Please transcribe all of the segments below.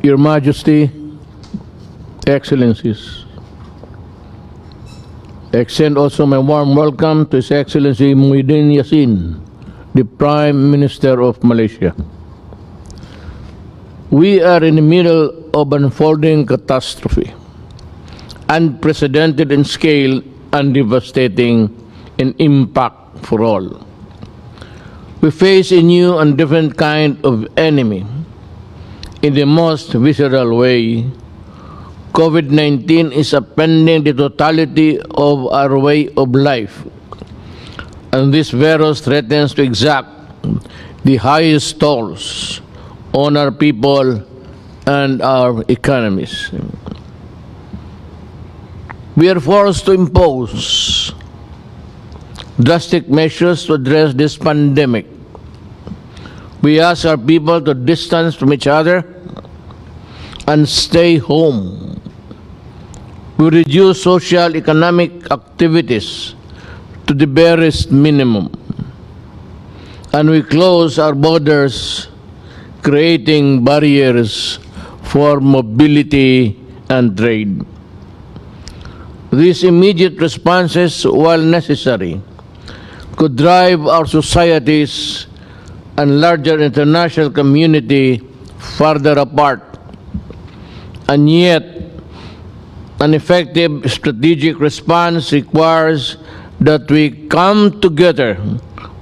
Your Majesty, Excellencies, I extend also my warm welcome to His Excellency Muhyiddin Yassin, the Prime Minister of Malaysia. We are in the middle of an unfolding catastrophe, unprecedented in scale and devastating in impact for all. We face a new and different kind of enemy. In the most visceral way, COVID-19 is upending the totality of our way of life, and this virus threatens to exact the highest tolls on our people and our economies. We are forced to impose drastic measures to address this pandemic. We ask our people to distance from each other and stay home. We reduce social economic activities to the barest minimum, and we close our borders, creating barriers for mobility and trade. These immediate responses, while necessary, could drive our societies and larger international community further apart, and yet an effective strategic response requires that we come together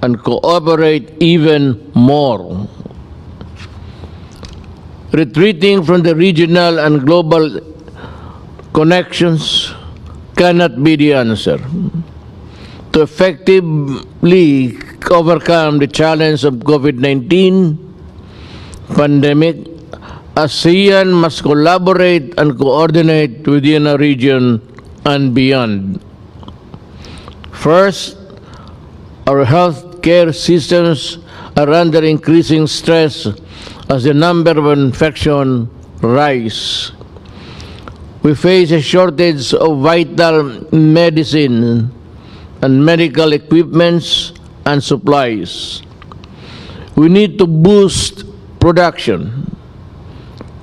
and cooperate even more. Retreating from the regional and global connections cannot be the answer. To effectively overcome the challenge of COVID-19 pandemic, ASEAN must collaborate and coordinate within our region and beyond. First, our healthcare systems are under increasing stress as the number of infections rise. We face a shortage of vital medicine and medical equipments and supplies. We need to boost production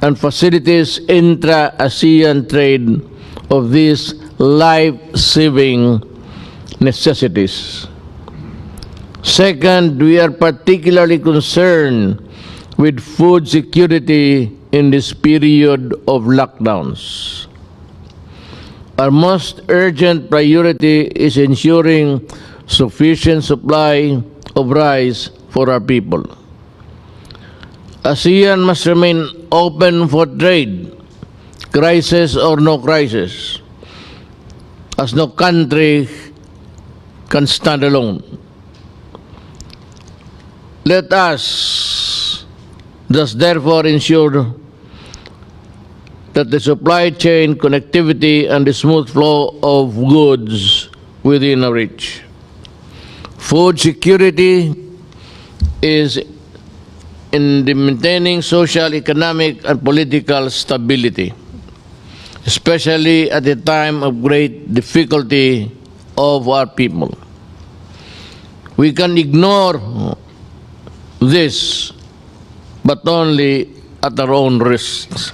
and facilities intra-ASEAN trade of these life-saving necessities. Second, we are particularly concerned with food security in this period of lockdowns. Our most urgent priority is ensuring sufficient supply of rice for our people. ASEAN must remain open for trade, crisis or no crisis, as no country can stand alone. Let us thus therefore ensure that the supply chain connectivity and the smooth flow of goods within our reach. Food security is in the maintaining social, economic, and political stability, especially at a time of great difficulty of our people. We can ignore this, but only at our own risks.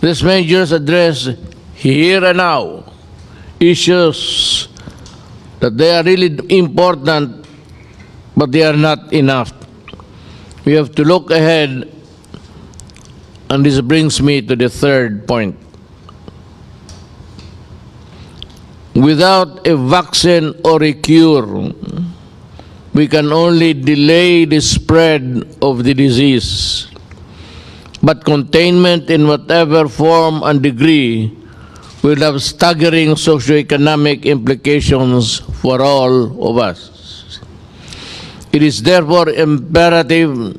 These measures address here and now issues that they are really important, but they are not enough. We have to look ahead, and this brings me to the third point. Without a vaccine or a cure, we can only delay the spread of the disease. But containment in whatever form and degree will have staggering socioeconomic implications for all of us. It is therefore imperative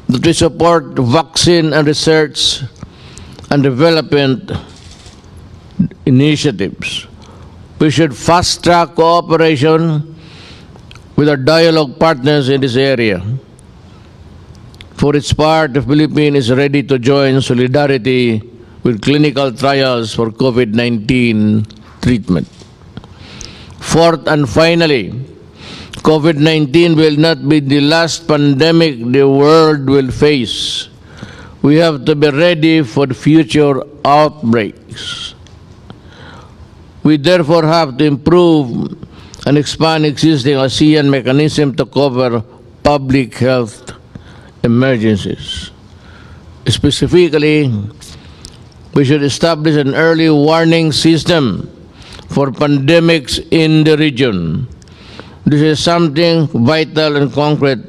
that we support vaccine and research and development initiatives. We should fast-track cooperation with our dialogue partners in this area. For its part, the Philippines is ready to join solidarity with clinical trials for COVID-19 treatment. Fourth and finally, COVID-19 will not be the last pandemic the world will face. We have to be ready for future outbreaks. We therefore have to improve and expand existing ASEAN mechanism to cover public health emergencies. Specifically, we should establish an early warning system for pandemics in the region. This is something vital and concrete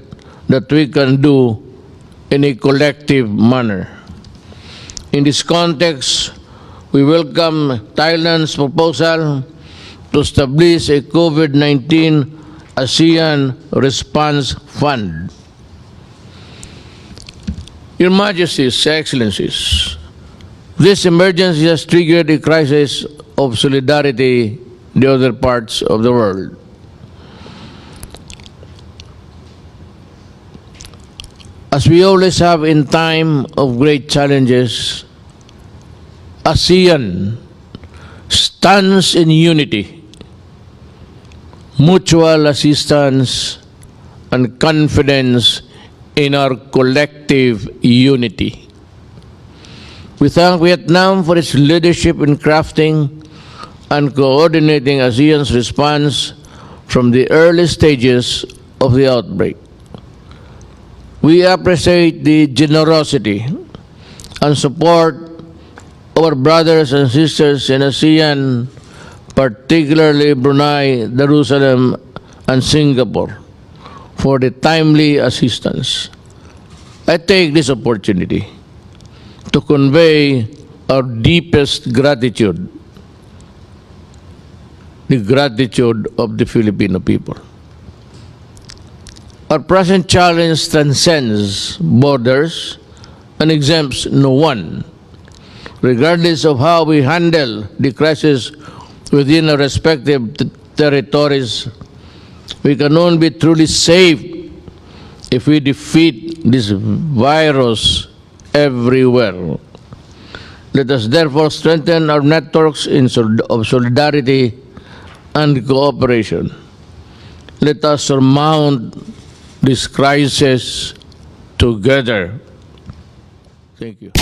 that we can do in a collective manner. In this context, we welcome Thailand's proposal to establish a COVID-19 ASEAN Response Fund. Your Majesties, Excellencies, this emergency has triggered a crisis of solidarity in the other parts of the world. As we always have in time of great challenges, ASEAN stands in unity, mutual assistance, and confidence in our collective unity. We thank Vietnam for its leadership in crafting and coordinating ASEAN's response from the early stages of the outbreak. We appreciate the generosity and support of our brothers and sisters in ASEAN, particularly Brunei, Jerusalem, and Singapore, for the timely assistance. I take this opportunity to convey our deepest gratitude, the gratitude of the Filipino people. Our present challenge transcends borders and exempts no one. Regardless of how we handle the crisis within our respective territories, we can only be truly safe if we defeat this virus everywhere. Let us therefore strengthen our networks of solidarity and cooperation. Let us surmount this crisis together. Thank you.